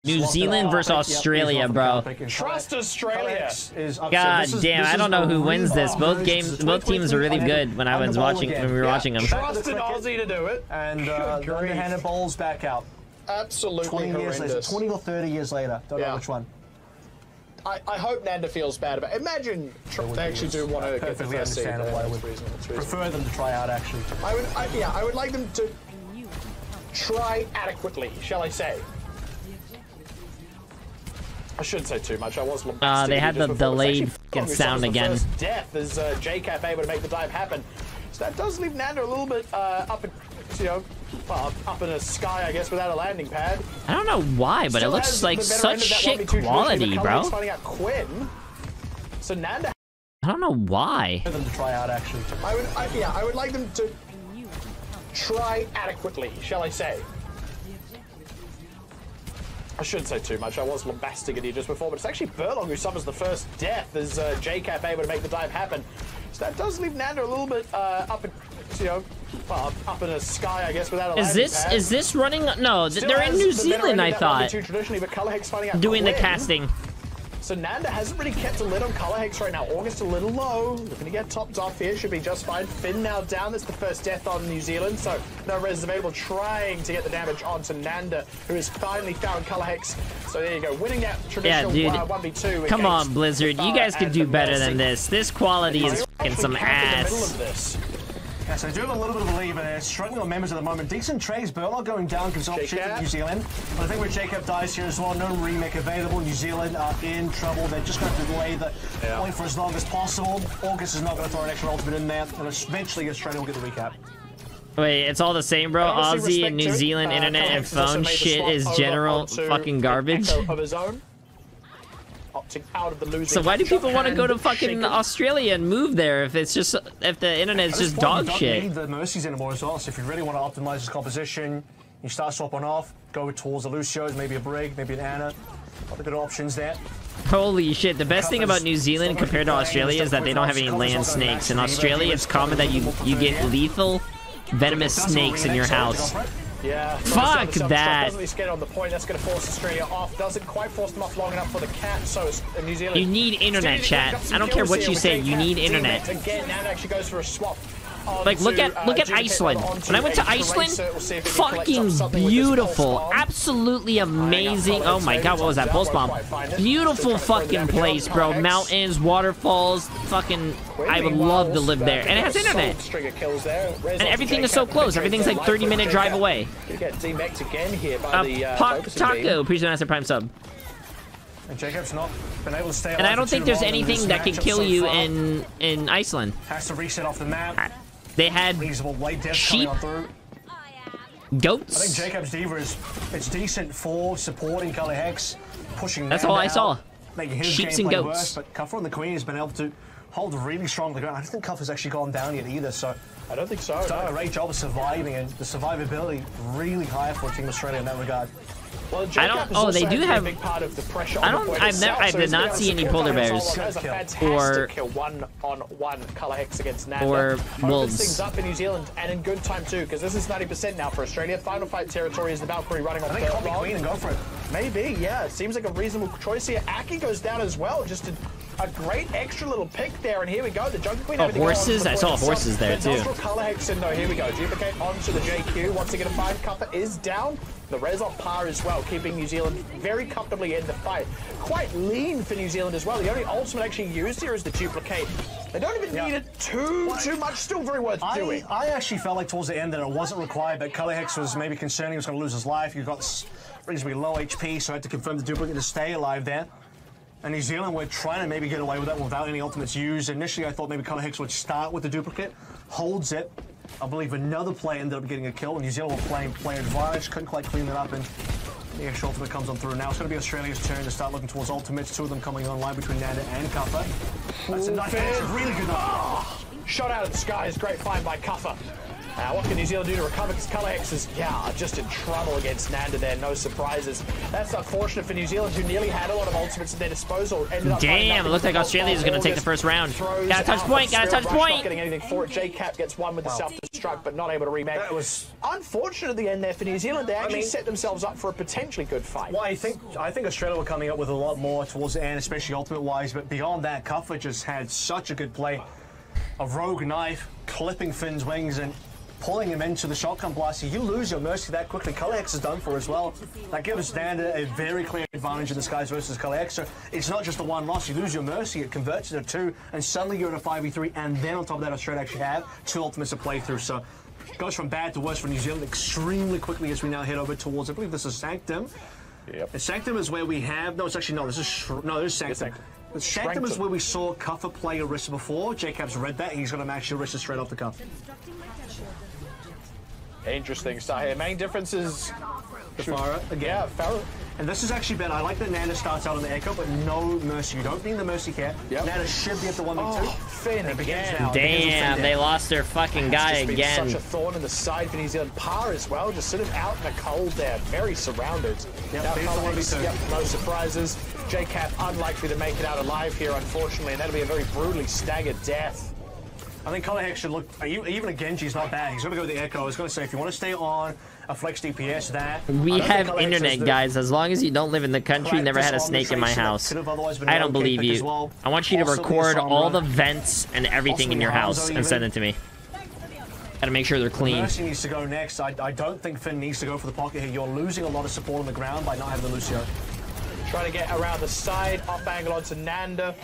New Zealand versus Australia, bro. Trust Australia. God damn, I don't know who wins this. Both teams are really good when we were watching them. Trust an Aussie to do it. And the underhanded bowls back out. Absolutely 20 years later, 20 or 30 years later. Don't know which one. I hope Nanda feels bad about it. Imagine they actually do want to get the first seed. I would prefer them to try out, actually. I would like them to try adequately, shall I say. I shouldn't say too much. I was they had the delayed fucking sound again. First death as JCap able to make the dive happen. So that does leave Nanda a little bit up in the sky, I guess, without a landing pad. I don't know why, but it looks like such shit quality, bro. Finding out Quinn. So Nanda. I don't know why. For them to try out, actually. I would like them to try adequately, shall I say. I shouldn't say too much. I was lambasting at you just before, but it's actually Burlong who suffers the first death as JCap able to make the dive happen. So that does leave Nanda a little bit up in the sky, I guess, without a landing pad. Is this running? No, they're in New Zealand, I thought. Doing the casting. So Nanda hasn't really kept a lid on Color Hex right now. August a little low. Looking to get topped off here. Should be just fine. Finn now down. That's the first death on New Zealand. So no res available. Trying to get the damage onto Nanda, who has finally found Color Hex. So there you go. Winning that traditional 1v2. Come on, Blizzard. You guys could do better than this. This quality is fucking some ass. Yeah, so they do have a little bit of a lead, but they're struggling with members at the moment. Decent trades. Burlock going down gives opportunity to New Zealand. But I think where JCap dies here as well, no remake available. New Zealand are in trouble. They're just going to delay the point for as long as possible. August is not going to throw an extra ultimate in there. And eventually Australia will get the recap. Wait, it's all the same, bro? Aussie and New Zealand internet and phone shit is general fucking garbage? Of his own. Out of the losing. So why do people want to go to fucking Australia and move there if the internet is just dog shit? You don't need the mercies anymore as well. So if you really want to optimize this composition, you start swapping off, go towards the Lucios, maybe a Brig, maybe an Ana. Other good options there. Holy shit, the best thing about New Zealand compared to Australia is that they don't have any land snakes. In Australia, it's common that you get lethal, venomous snakes in your house. Yeah. Fuck that. Doesn't just get on the point. That's going to force Australia off. Doesn't quite force them off long enough for the cat. So New Zealand. You need internet, chat. I don't care what you say. You need internet. Again, now actually goes for a swap. Like look at Iceland. When I went to Iceland, fucking beautiful, absolutely amazing. Oh my god, what was that? Pulse bomb. Beautiful fucking place, bro. Mountains, waterfalls, fucking. I would love to live there, and it has internet. And everything is so close. Everything's like 30-minute drive away. Taco, appreciate the Master Prime sub. And JCap's not been able to stay alive. And I don't think there's anything that can kill you in Iceland. Has to reset off the map. They had sheep, goats. I think JCap's Diva it's decent for supporting Color Hex, pushing. That's all I saw. Making his Sheeps and goats. Worse, but Kuffer and the Queen has been able to hold really strong the ground. I don't think Kuffer's actually gone down yet either. So I don't think so. Done a great job of surviving, and the survivability really high for Team Australia in that regard. Well, I don't. Oh, they do have. Big part of the pressure I don't. I did not see any polar bears or one-on-one Color Hex against Nanda. Or wolves. Things up in New Zealand and in good time too, because this is 90% now for Australia. Final fight territory is the Valkyrie running off. I think copy Queen and go for it. Maybe, yeah. It seems like a reasonable choice here. Aki goes down as well. Just a great extra little pick there, and here we go. The Jungle Queen. Oh, horses! I saw horses there too. Color Hex, and no, here we go. Duplicate onto the JQ. Once again, a 5 Cuppa is down. The res off par as well, keeping New Zealand very comfortably in the fight. Quite lean for New Zealand as well. The only ultimate actually used here is the duplicate. They don't even need it too much. Still very worth doing. I actually felt like towards the end that it wasn't required, but Color Hex was maybe concerned he was going to lose his life. He got reasonably low HP, so I had to confirm the duplicate to stay alive there. And New Zealand were trying to maybe get away with that without any ultimates used. Initially, I thought maybe Color Hex would start with the duplicate, holds it. I believe another player ended up getting a kill, and New Zealand were playing player advantage, couldn't quite clean that up, and the extra ultimate comes on through. Now it's going to be Australia's turn to start looking towards ultimates, 2 of them coming online between Nanda and Kuffer. That's a nice, really good knife. Shot out of the sky is great find by Kuffer. What can New Zealand do to recover? Because Colourhex is, just in trouble against Nanda there. No surprises. That's unfortunate for New Zealand, who nearly had a lot of ultimates at their disposal. Damn, it looks like Australia is going to take the first round. Gotta touch point, gotta touch point. Not getting anything for it. JCap gets one with the self-destruct, but not able to remake. That was unfortunate at the end there for New Zealand. They actually set themselves up for a potentially good fight. Well, I think Australia were coming up with a lot more towards the end, especially ultimate-wise, but beyond that, Kuffer just had such a good play. A rogue knife, clipping Finn's wings, and pulling him into the shotgun blast. You lose your Mercy that quickly. Colourhex is done for as well. That gives Nanda a very clear advantage in this guys versus Colourhex. So it's not just the one loss. You lose your Mercy, it converts to 2, and suddenly you're in a 5v3, and then on top of that, Australia actually have 2 ultimates to play through. So it goes from bad to worse for New Zealand extremely quickly as we now head over towards, I believe this is Sanctum. Yep. And Sanctum is where we have, no, it's actually, no, this is Sanctum. Sanctum is where we saw Kuffer play Orisa before. Jacob's read that. He's going to match Orisa straight off the cuff. Interesting start here. Main difference is Farah again. Yeah, Farah. And this is actually better. I like that Nanda starts out on the Echo, but no Mercy. You don't need the Mercy here. Yep. Nanda should be at the 1v2. Finn again. Damn, they lost their fucking guy again. Such a thorn in the side for New Zealand. Par as well, just sort of out in the cold there, very surrounded. Yep, now no surprises. JCap unlikely to make it out alive here, unfortunately, and that'll be a very brutally staggered death. I think Colourhex should look, even a Genji's not bad. He's going to go with the Echo. I was going to say, if you want to stay on a flex DPS, we have internet, guys. As long as you don't live in the country, never had a snake in my house. I don't believe you. Well. I want you to record all the vents and everything in your house and send it to me. Gotta make sure they're clean. Mercy needs to go next. I don't think Finn needs to go for the pocket here. You're losing a lot of support on the ground by not having the Lucio. Trying to get around the side, up angle onto Nanda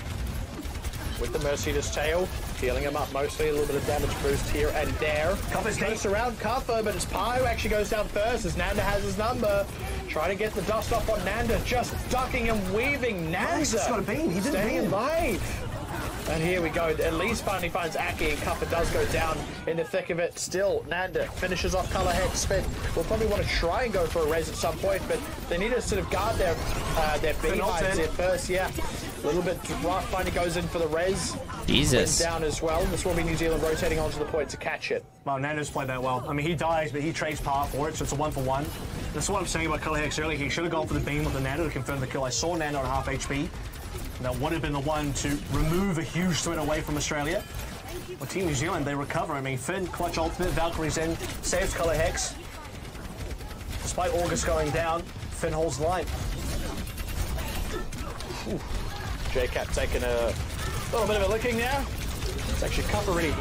with the Mercedes tail. Healing him up mostly, a little bit of damage boost here and there. Kuffer's close around Kuffer, but it's Pai who actually goes down first as Nanda has his number. Trying to get the dust off on Nanda, just ducking and weaving. Nanda he's got a beam. He didn't staying alive. And here we go. At least finally finds Aki, and Kuffer does go down in the thick of it. Still, Nanda finishes off Colourhex. Finn will probably want to try and go for a res at some point, but they need to sort of guard their beehives here first. Yeah, a little bit rough. Finally goes in for the res. Jesus. Down as well. This will be New Zealand rotating onto the point to catch it. Well, Nando's played that well. I mean, he dies, but he trades power for it, so it's a 1-for-1. That's what I'm saying about Colourhex earlier. He should have gone for the beam with the Nando to confirm the kill. I saw Nando on half HP. That would have been the one to remove a huge threat away from Australia. Well, Team New Zealand, they recover. I mean, Finn, clutch ultimate, Valkyrie's in, saves Colourhex. Despite August going down, Finn holds the line. JCap taking a little bit of a licking now. It's actually Kuffer really,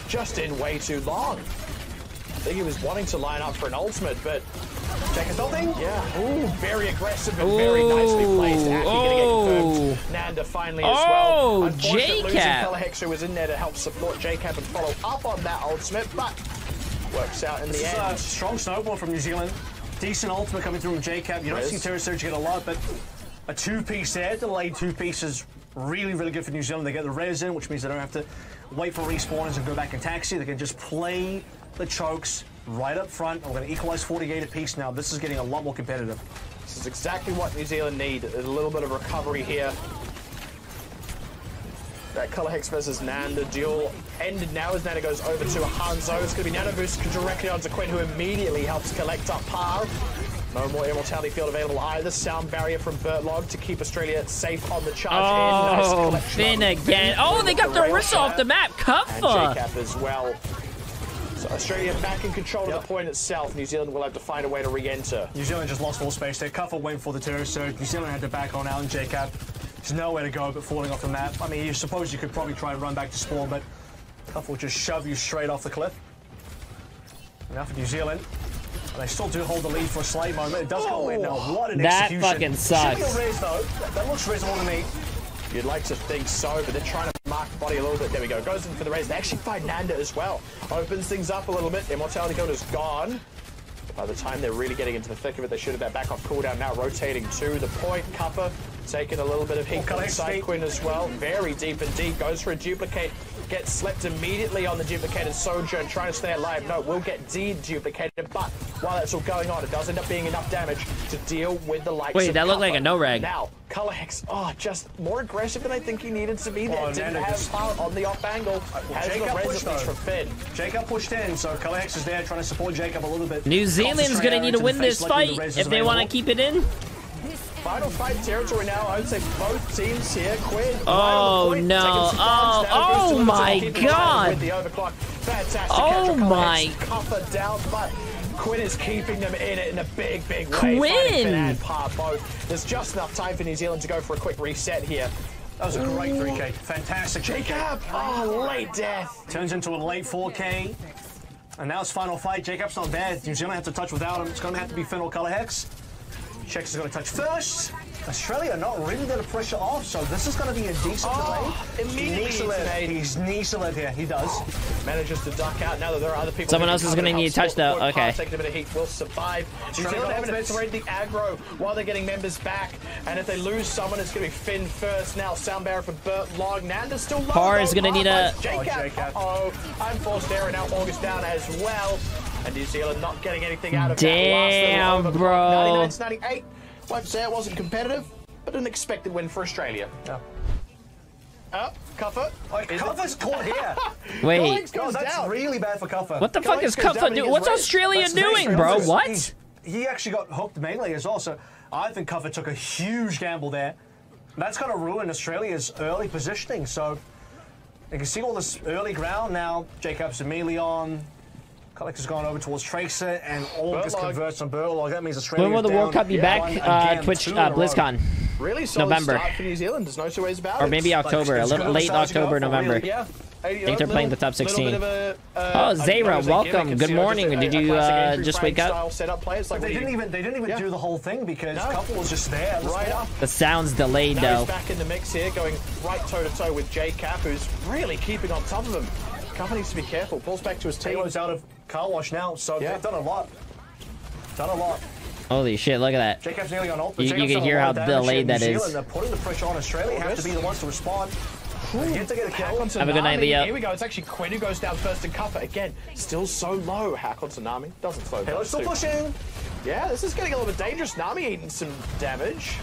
just in way too long. I think he was wanting to line up for an ultimate, but JCap's ulting? Yeah. Ooh, very aggressive and very nicely placed. Aki gonna get confirmed. Nanda finally as well. Unfortunate losing Colourhex, who was in there to help support JCap and follow up on that ultimate, but works out in the end. A strong snowball from New Zealand. Decent ultimate coming through from JCap. You don't see Terra Surge get a lot, but a 2-piece there, delayed 2-piece is really, really good for New Zealand. They get the res in, which means they don't have to wait for respawners and go back in taxi. They can just play the chokes right up front. We're going to equalize 48 apiece now. This is getting a lot more competitive. This is exactly what New Zealand need. A little bit of recovery here. That Colourhex versus Nanda duel ended now as Nanda goes over to Hanzo. It's going to be Nano boost directly onto Quinn, who immediately helps collect up Par. No more Immortality Field available either. Sound barrier from Bertlog to keep Australia safe on the charge. Nice Finn again. They got the Orisa off the map. Kuffer. And JCap as well. So Australia back in control of the point itself. New Zealand will have to find a way to re-enter. New Zealand just lost all space there. Kuffer went for the Terra Surge. New Zealand had to back on out, and JCap, there's nowhere to go but falling off the map. I mean, you suppose you could probably try and run back to spawn, but Kuffer will just shove you straight off the cliff. Now for New Zealand. And they still do hold the lead for a slight moment. It does go away now. What an execution. That fucking sucks. Raise, though. That looks reasonable to me. You'd like to think so, but they're trying to mark the body a little bit. There we go. Goes in for the raise. They actually find Nanda as well. Opens things up a little bit. Immortality Code is gone. By the time they're really getting into the thick of it, they should have that back off cooldown. Now rotating to the point. Kuffer taking a little bit of heat from side Quinn as well. Very deep indeed. Goes for a duplicate. Gets slept immediately on the duplicated Sojourn, trying to stay alive. No, will get de-duplicated, but while that's all going on. It does end up being enough damage to deal with the likes Wait, of that looked Cuppa. like a no-rag. Now, ColorHex, just more aggressive than I think he needed to be there. Didn't have power on the off angle. Has got resistance from Finn. Jacob pushed in, so ColorHex is there trying to support Jacob a little bit. New Zealand's gonna need to win this fight if they want to keep it in. Final fight territory now. I would say both teams here. Quinn. Oh no! Oh my God! Oh my! Cuppa down, but Quinn is keeping them in it in a big way. Quinn! There's just enough time for New Zealand to go for a quick reset here. That was a great 3K. Fantastic. Jacob! Oh, late death. Turns into a late 4K. And now it's final fight. Jacob's not there. New Zealand have to touch without him. It's going to have to be Finn or ColorHex. Chex is going to touch first. Australia not really going to pressure off, so this is going to be a decent delay. Immediately He's Nieseled here. He does. Manages to duck out now that there are other people. Someone else is going to need a touch though. Okay. Taking a bit of heat will survive. New Zealand having to thread the aggro while they're getting members back, and if they lose someone, it's going to be Finn first. Now sound barrier for Burt Long. Nanda's still low. Par is going to need a. I'm forced there, and now August down as well. And New Zealand not getting anything out of Damn, that. Damn, bro. 99-98. Won't say it wasn't competitive, but an expected win for Australia. Yeah. Cuffa. Cuffa's caught here. Wait. Oh, that's really bad for Cuffa. What the fuck is Cuffa doing? What's Australia doing, bro? What? He actually got hooked mainly as well, so I think Cuffa took a huge gamble there. That's going to ruin Australia's early positioning, so you can see all this early ground now. Jacobs immediately on. ColorHex has gone over towards Tracer, and August converts on Burlog. That means Australia. When will the World Cup be back? Twitch, BlizzCon. Really solid November. Start for New Zealand. There's no two ways about it. Or maybe October, a little late October, November. Yeah. I think they're playing the top 16. Oh, Zayra, welcome. Good morning. Did you just wake up? They didn't even do the whole thing because Cuffa was just there. Right up. The sound's delayed though. He's back in the mix here, going right toe to toe with JCap, who's really keeping on top of him. Cuffa needs to be careful. Pulls back to his team. Taylor's out of car wash now, so they've done a lot. Holy shit, look at that. Jacob's nearly on ult. You can hear how delayed that is. They're putting the pressure on Australia. Have to be the ones to respond. Get to get a kill. Have a good night, Leo. Here we go. It's actually Quinn who goes down first, and Cuffa again still so low. Hack on Tsunami doesn't slow down. Taylor's still pushing. Yeah, this is getting a little bit dangerous. Nami eating some damage.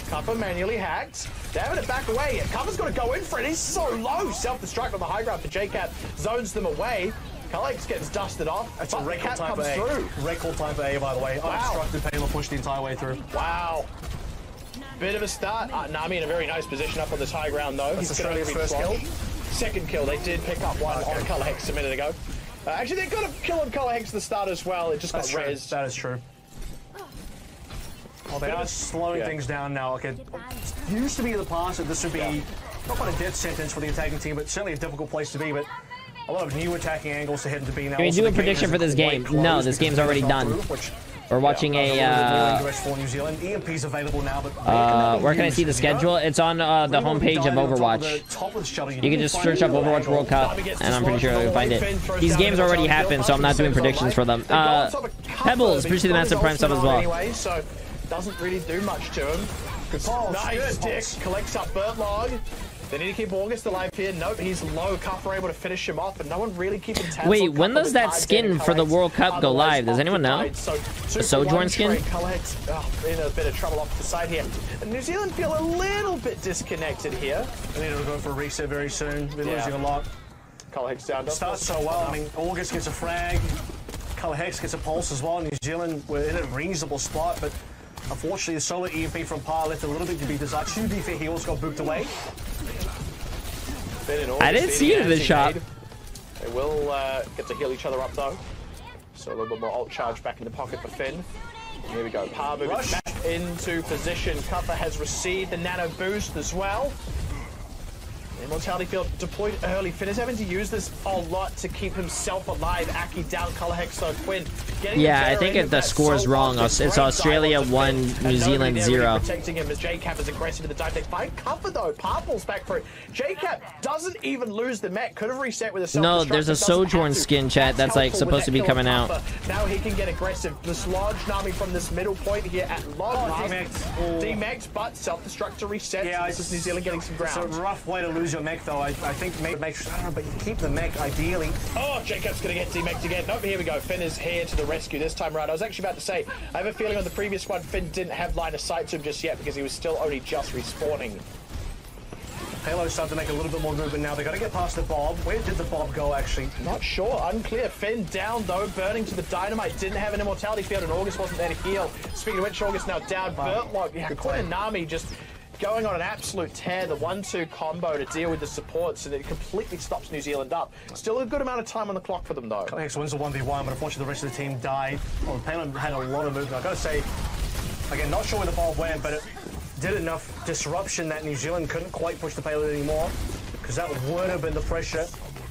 Cuffa manually hacked. They're having it back away. Cuffa's got to go in for it. He's so low. Self-destruct on the high ground for JCap. Zones them away. ColorHex gets dusted off. That's a record time for A. Record time for A, by the way. Unobstructed, Taylor pushed the entire way through. Wow. Bit of a start. Nami in a very nice position up on this high ground, though. That's Australia's first kill. Second kill. They did pick up one on ColorHex a minute ago. Actually, they got a kill on ColorHex at the start as well. It just got rezzed. That is true. Well, they are slowing things down now. Okay, it used to be in the past that this would be not quite a death sentence for the attacking team, but certainly a difficult place to be. But a lot of new attacking angles to hit into B now. Can we do a prediction for this game? No, this game's already done. We're watching New Zealand. EMP's available now, but where can I see the schedule? It's on the homepage of Overwatch. You can just search up Overwatch World Cup, and I'm pretty sure you'll find it. These games already happened, so I'm not doing predictions for them. Pebbles, appreciate the massive prime sub as well. So doesn't really do much to him. Nice stick. Collects up Burtlog. They need to keep August alive here. Nope, he's low. Cuffa able to finish him off, but no one really keeping tabs. Wait, when does that skin for the World Cup go live? Does anyone know? The Sojourn skin? ColorHex in a bit of trouble off the side here. And New Zealand feel a little bit disconnected here. They need to go for a reset very soon. They're losing a lot. ColorHex down. Starts so well. I mean, August gets a frag. ColorHex gets a pulse as well. New Zealand were in a reasonable spot, but unfortunately, the solo EMP from Par left a little bit to be desired. 2 DP heals got booped away. I didn't see it in the shop. They will get to heal each other up though. So a little bit more ult charge back in the pocket for Finn. Here we go. Par moving back into position. Cuffa has received the nano boost as well. Immortality Field deployed early. Finn is having to use this a lot to keep himself alive. Aki down, ColorHex, so Quinn. Yeah, I think the score's wrong. It's Australia 1, New Zealand 0. Protecting him as JCap is aggressive in the dive. They find Cuffa though. Purple's back for it. JCap doesn't even lose the mech. Could have reset with a self-destruct. No, there's a Sojourn skin, chat, that's like supposed to be coming out. Now he can get aggressive. Dislodge Nami from this middle point here at long last. D-Max, but self-destruct to reset. Yeah, this is New Zealand getting some ground. It's a rough way to lose lose your mech, though. I think makes, I don't know, but you keep the mech ideally. Oh, Jacob's going to get demeched again. Nope, here we go. Finn is here to the rescue this time around. I was actually about to say, I have a feeling on the previous one, Finn didn't have line of sight to him just yet because he was still only just respawning. Payload's starting to make a little bit more movement now. They got to get past the Bob. Where did the Bob go, actually? Not sure. Unclear. Finn down, though. Burning to the dynamite. Didn't have an immortality field, and August wasn't there to heal. Speaking of which, August now down. Burtlock. Yeah, Quinn and Nami just going on an absolute tear. The 1-2 combo to deal with the supports, and it completely stops New Zealand up. Still a good amount of time on the clock for them, though. Colorhex wins the 1v1, but unfortunately the rest of the team died. Well, the Payload had a lot of movement. I've got to say, again, not sure where the Bob went, but it did enough disruption that New Zealand couldn't quite push the Payload anymore, because that would have been the pressure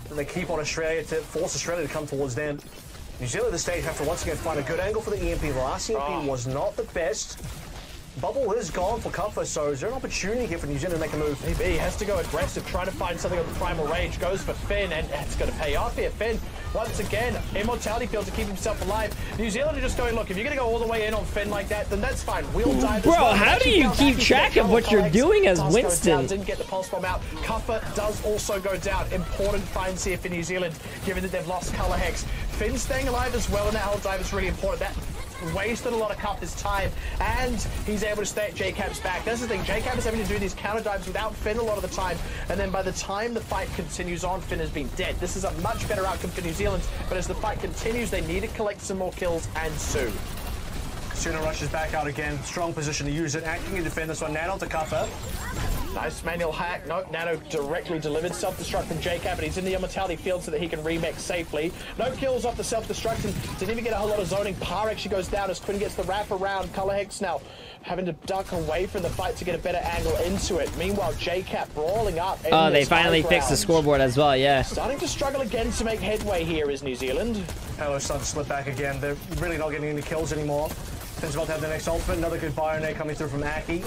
that they keep on Australia to force Australia to come towards them. New Zealand at this stage have to once again find a good angle for the EMP. The last EMP was not the best. Bubble is gone for Cuffer, so is there an opportunity here for New Zealand to make a move? Maybe. He has to go aggressive, trying to find something on the Primal Rage. Goes for Finn, and it's going to pay off here. Finn, once again, immortality field to keep himself alive. New Zealand are just going, look, if you're going to go all the way in on Finn like that, then that's fine. We'll dive Bro, as well. how do you keep track of what you're doing as Winston? Didn't get the pulse bomb out. Cuffer does also go down. Important finds here for New Zealand, given that they've lost Color Hex. Finn staying alive as well in that whole dive is really important. That wasted a lot of Cuffer's time, and he's able to stay at JCap's back. That's the thing, JCap is having to do these counter dives without Finn a lot of the time, and then by the time the fight continues on, Finn has been dead. This is a much better outcome for New Zealand, but as the fight continues, they need to collect some more kills and soon. Suna rushes back out again. Strong position to use it. Acting in defend this one. Nano to Cuffer. Nice manual hack. Nope, Nano directly delivered self-destruct from JCap, but he's in the immortality field so that he can remake safely. No kills off the self-destruct, and didn't even get a whole lot of zoning. Par actually goes down as Quinn gets the wrap around. Color Hex now having to duck away from the fight to get a better angle into it. Meanwhile, JCap brawling up. Oh, they finally fixed the scoreboard as well, yeah. Starting to struggle again to make headway here is New Zealand. Payload's starting to slip back again. They're really not getting any kills anymore. Finn's about to have the next ultimate. Another good Byronate coming through from Aki.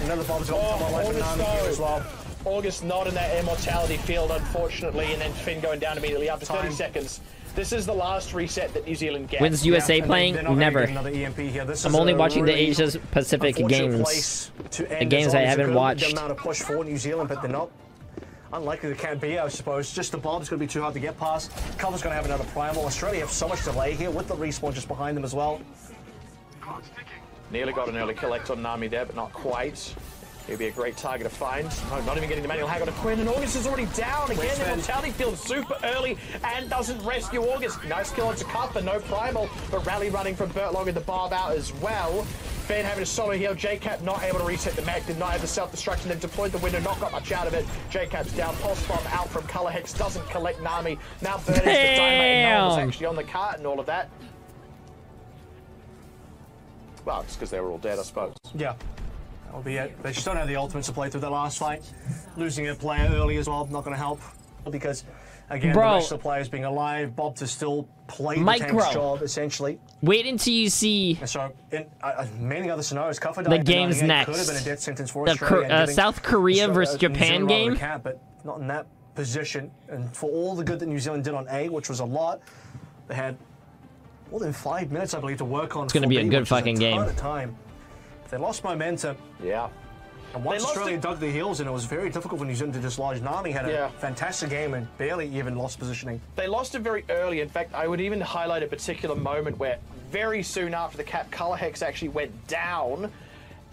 Another Bob's got to come on life for Nami here as well. August not in that immortality field, unfortunately, and then Finn going down immediately after 30 seconds. This is the last reset that New Zealand gets. When's USA playing? Never. EMP here. I'm only watching the Asia Pacific games. The games I haven't watched. The amount of push for New Zealand, but they're not. Unlikely they can be, I suppose. Just the Bob's going to be too hard to get past. Cover's going to have another Primal. Australia have so much delay here with the respawn just behind them as well. Nearly got an early collect on Nami there, but not quite. He'll be a great target to find. No, not even getting the manual hack on a Quinn, and August is already down again. The immortality field super early and doesn't rescue August. Nice kill onto Cuffer, no Primal, but rally running from Burtlock and the Bob out as well. Finn having a solo heal. JCap not able to reset the mech, did not have the self-destruction. They've deployed the window, not got much out of it. JCap's down, pulse bomb out from Color Hex, doesn't collect Nami. Now Burn is the dynamite, and no one was actually on the cart and all of that. Well, it's because they were all dead, I suppose. Yeah, that'll be it. They just don't have the ultimates to play through that last fight. Losing a player early as well, not going to help. Because, again, the rest of the players being alive, Bob to still play the tank's job, essentially. Wait until you see... And so, in many other scenarios, Cuffer the game's next. Could have been a death sentence for the Australia. South Korea versus Japan game. But not in that position. And for all the good that New Zealand did on A, which was a lot, they had more than 5 minutes, I believe, to work on. It's going to be a good fucking game. If they lost momentum. Yeah. And once Australia dug the heels in, it was very difficult for New Zealand to dislodge. Nami had a fantastic game and barely even lost positioning. They lost it very early. In fact, I would even highlight a particular moment where very soon after the cap, Color Hex actually went down.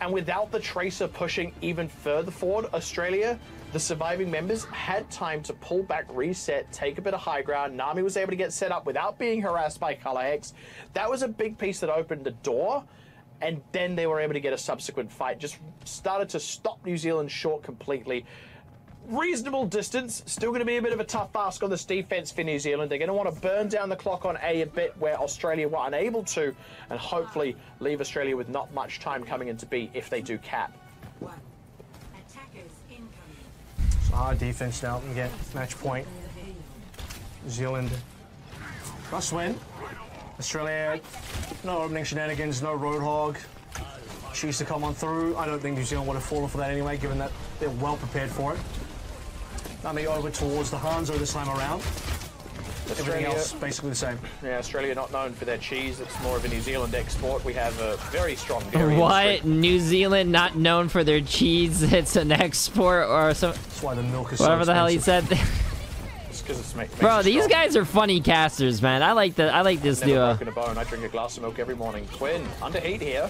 And without the Tracer pushing even further forward, Australia, the surviving members had time to pull back, reset, take a bit of high ground. Nami was able to get set up without being harassed by Color Hex. That was a big piece that opened the door, and then they were able to get a subsequent fight. Just started to stop New Zealand short completely. Reasonable distance, still going to be a bit of a tough ask on this defense for New Zealand. They're going to want to burn down the clock on A a bit where Australia were unable to, and hopefully leave Australia with not much time coming into B if they do cap. Hard defense now and get match point. New Zealand must win. Australia, no opening shenanigans, no Roadhog. Choose to come on through. I don't think New Zealand would have fallen for that anyway, given that they're well prepared for it. Nami over towards the Hanzo this time around. Everything else basically the same. Yeah, Australia not known for their cheese. It's more of a New Zealand export. We have a very strong dairy What? industry. New Zealand not known for their cheese? It's an export or so. That's why the milk is Whatever so the hell he said. It's 'cause it's makes Bro, it these strong. guys are funny casters, man. I like this Never duo. broken a bone. I drink a glass of milk every morning. Quinn, under heat here.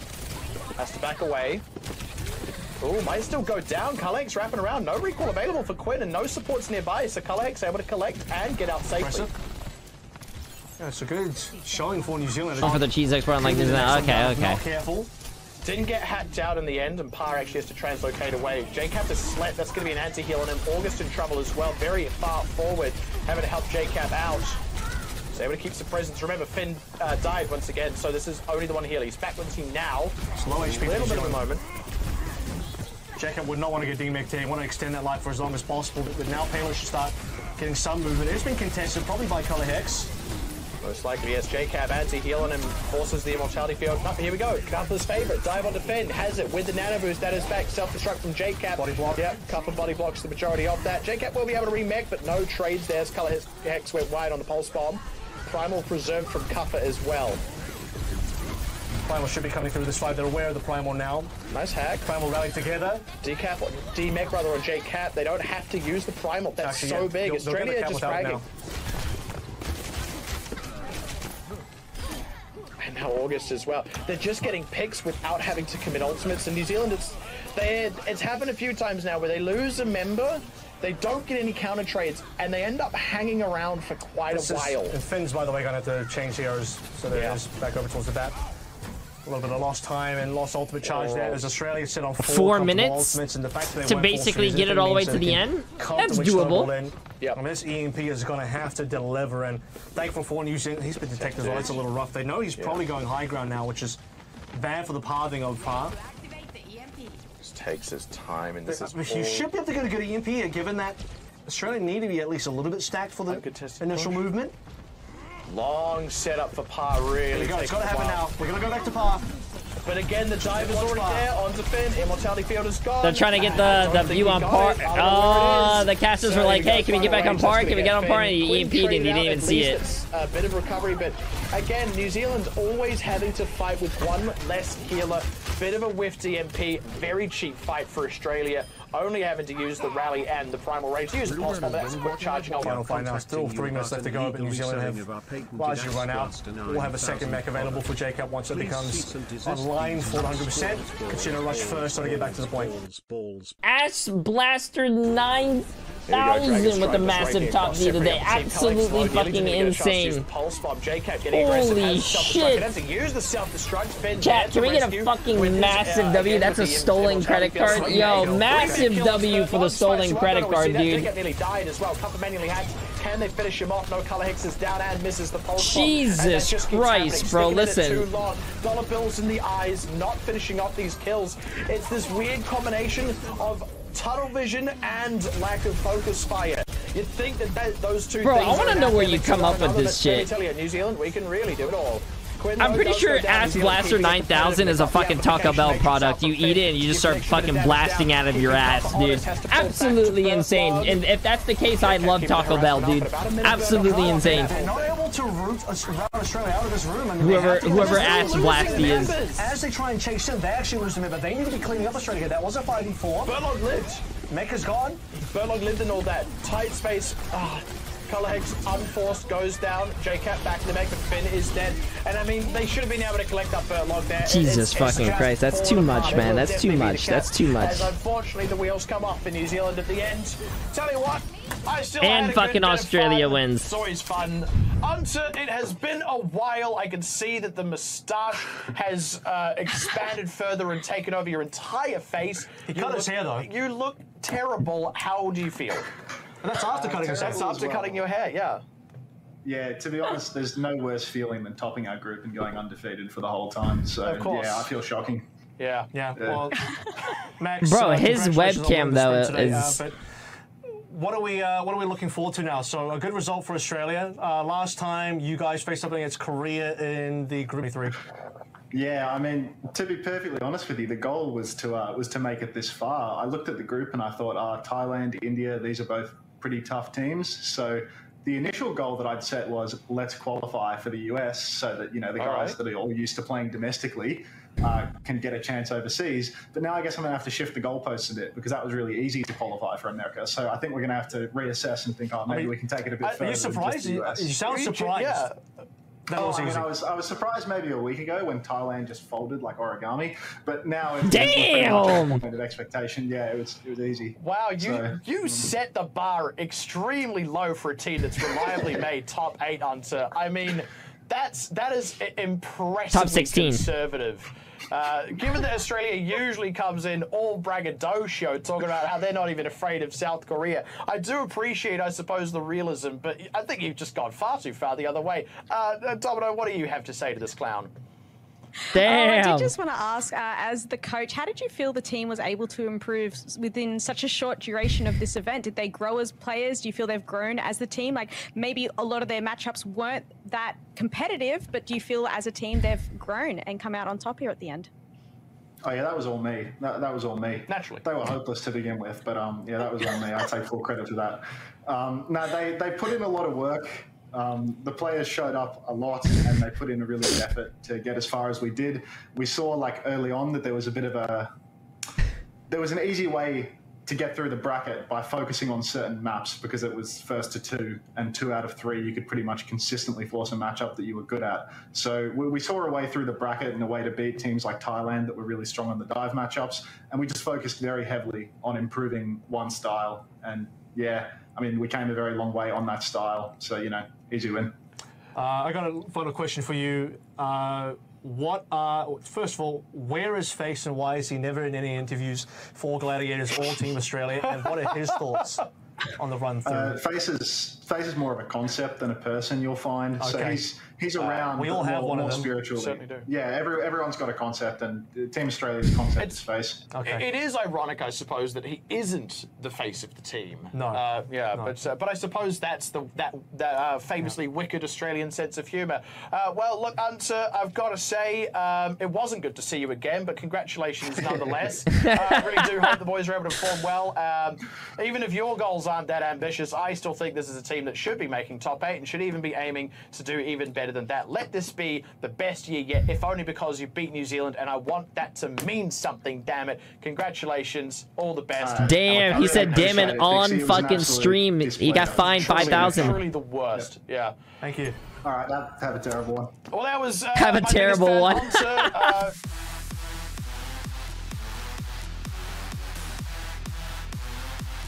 Has to back away. Oh, might still go down. Cullex wrapping around. No recall available for Quinn and no supports nearby. So Cullex able to collect and get out safely. Yeah, it's a good showing for New Zealand. Oh, for the cheese export like this now. Okay. Not careful. Didn't get hacked out in the end, and Parr actually has to translocate away. JCap has slept. That's going to be an anti-heal on him. August in trouble as well. Very far forward, having to help JCap out. So able to keep some presence. Remember, Finn died once again, so this is only the one heal. He's back with the team now. It's low HP. A little bit of a moment. Jacob would not want to get DMEC here. Want to extend that life for as long as possible, but now Payload should start getting some movement. It's been contested, probably by Color Hex. Most likely, yes. JCab anti-heal on him, forces the immortality field. Oh, here we go. Cuppa's favorite. Dive on defend. Has it with the nano boost. That is back. Self-destruct from JCab. Body block. Yep, Cuppa body blocks the majority of that. JCab will be able to remech, but no trades there as Color Hex went wide on the pulse bomb. Primal preserved from Cuppa as well. Primal should be coming through this fight. They're aware of the Primal now. Nice hack. Primal rallied together. DMEC rather on JCap. They don't have to use the Primal. That's Actually, so yeah, big. they'll get the Australia cap just without fragging. now. And now August as well. They're just getting picks without having to commit ultimates. In New Zealand, it's happened a few times now where they lose a member, they don't get any counter trades, and they end up hanging around for quite a while. And Finn's, by the way, going to have to change the arrows, so they're back over towards the bat. A little bit of lost time and lost ultimate charge there as Australia sit on 4 minutes and the fact that they to weren't basically forced get it all the way means to they the can end. That's comfortably doable. snowball in. Yep. I mean, this EMP is going to have to deliver, and thankful for New Zealand. He's been detected as well. It's a little rough. They know he's probably going high ground now, which is bad for the pathing of Parr. Just takes his time, and this is You should be able to get a good EMP here, given that Australia need to be at least a little bit stacked for the initial movement. long setup for Parr, really. It's got to happen now. We're going to go back to Parr. But again, the dive is already there. Onto Finn. Immortality field is gone. They're trying to get the view on Parr. Oh, the casters were like, hey, can we get back on Parr? Can we get on Parr? And he EMP'd and you didn't even see it. A bit of recovery, but again, New Zealand always having to fight with one less healer. Bit of a whiff DMP. Very cheap fight for Australia. Only having to use the rally and the primal rage. Use the pulse bomb. That's quick charging on. Final fight now. Still 3 minutes left to go, but New Zealand have largely run out. We'll have a second mech available for JCap once it becomes online for 100%. Consider rush first, so to get back to the point. Ash Blaster 9000 with the massive top D today. Absolutely fucking insane. Holy shit. Chat, can we get a fucking massive W? That's a stolen credit card. Yo, massive W for the stolen credit card, dude. Can they finish him off? No, Color Hex is down and misses the pulse. Jesus Christ, bro, listen. Dollar bills in the eyes, not finishing off these kills. It's this weird combination of tunnel vision and lack of focus fire. You'd think that those two bro, things I want to know where you come up with this shit. Let me tell you, New Zealand, we can really do it all. I'm pretty sure Ash Blaster 9000 is a fucking Taco Bell product. You eat it and you just start fucking blasting out of your ass, dude. Absolutely insane. And if that's the case, I love Taco Bell, dude. Absolutely insane. Not able to root Australia out of this room. I mean, whoever Ash Blasty is. As they try and chase him, they actually lose him, but they need to be cleaning up Australia. That was a 5v4. Burlog lived. Mecca's gone. Burlog lived in all that. Tight space. Color Hex unforced goes down. JCap back to make, but Finn is dead. And I mean, they should have been able to collect up Burlog there. Jesus fucking Christ, that's too much, man. That's too much. That's too much. As unfortunately the wheels come off in New Zealand at the end. Tell you what, I still and had a fucking good Australia fun. wins. It's always fun. It has been a while. I can see that the moustache has expanded further and taken over your entire face. He cut his hair though. You look terrible. How do you feel? And that's after cutting his hair. That's after cutting your hair, yeah. Yeah, to be honest, there's no worse feeling than topping our group and going undefeated for the whole time. So, of course. yeah, I feel shocking. Yeah. Well, Max, bro, his webcam though is. But what are we looking forward to now? So a good result for Australia. Last time you guys faced up against Korea in the Group 3. Yeah, I mean, to be perfectly honest with you, the goal was to make it this far. I looked at the group and I thought, Thailand, India, these are both pretty tough teams. So the initial goal that I'd set was let's qualify for the US so that, the guys that are all used to playing domestically can get a chance overseas. But now I guess I'm going to have to shift the goalposts a bit because that was really easy to qualify for America. So I think we're going to have to reassess and think, maybe we can take it a bit further. Are you surprised? You sound surprised. Yeah. That was easy. I was surprised maybe a week ago when Thailand just folded like origami, but now it's damn expectation. Yeah, it was easy. Wow, you set the bar extremely low for a team that's reliably made top 8 Hunter. I mean, that is impressively top 16 conservative. Given that Australia usually comes in all braggadocio talking about how they're not even afraid of South Korea, I do appreciate, I suppose, the realism, but I think you've just gone far too far the other way. Domino, what do you have to say to this clown? Damn. I did just want to ask, as the coach, how did you feel the team was able to improve within such a short duration of this event? Did they grow as players? Do you feel they've grown as the team? Like, maybe a lot of their matchups weren't that competitive, but do you feel as a team they've grown and come out on top here at the end? Oh yeah, that was all me. That was all me. Naturally. They were hopeless to begin with, but yeah, that was all me. I take full credit for that. No, they put in a lot of work. The players showed up a lot and they put in a really good effort to get as far as we did. We saw like early on that there was an easy way to get through the bracket by focusing on certain maps because it was first to 2 and 2 out of 3 you could pretty much consistently force a matchup that you were good at. So we saw a way through the bracket and a way to beat teams like Thailand that were really strong on the dive matchups, and we just focused very heavily on improving one style. And yeah, I mean, we came a very long way on that style, so easy win. I got a final question for you. First of all, where is Face and why is he never in any interviews for Gladiators or Team Australia? And what are his thoughts on the run through? Face is more of a concept than a person, you'll find. Okay. So he's around. We all have one of them. Spiritually. Certainly do. Yeah, everyone's got a concept, and Team Australia's concept is Face. Okay. It is ironic, I suppose, that he isn't the face of the team. No. No. But I suppose that's that famously wicked Australian sense of humour. Well, look, Hunter, I've got to say, it wasn't good to see you again, but congratulations nonetheless. I really do hope the boys are able to perform well. Even if your goals aren't that ambitious, I still think this is a team that should be making top 8 and should even be aiming to do even better than that. Let this be the best year yet, if only because you beat New Zealand, and I want that to mean something, damn it. Congratulations, all the best. Damn, he said damn it on fucking stream. He got fined 5,000. Truly the worst, yeah. Thank you. All right, have a terrible one. Well, that was have a terrible one.